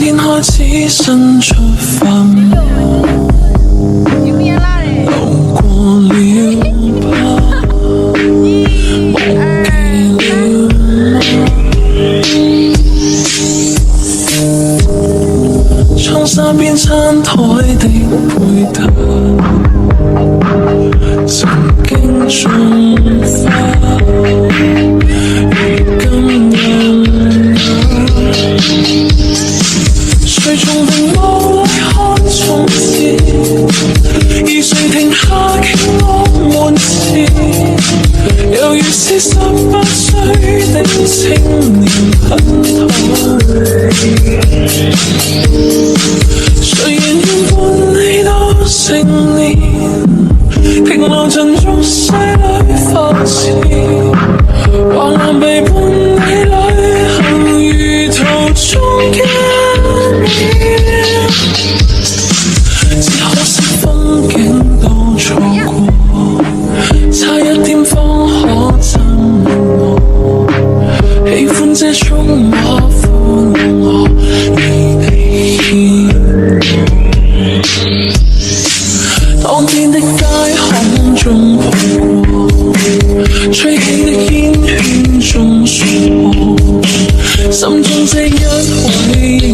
天開始伸出髮毛，流過了吧，忘記了嗎？窗紗邊餐台的配搭，曾經種花，如今有誰從屏幕裏看從前，而誰停下傾我們前，猶如是18歲的青年很討喜，誰人願伴你到成年，停留塵俗世裏發遲，橫難被伴你旅行，如途中一秒，只可惜風景都錯過，差一點方可證明我喜歡這種馬虎我而你牽我。當天的街巷中抱過，吹起的煙圈中說過，心中這一位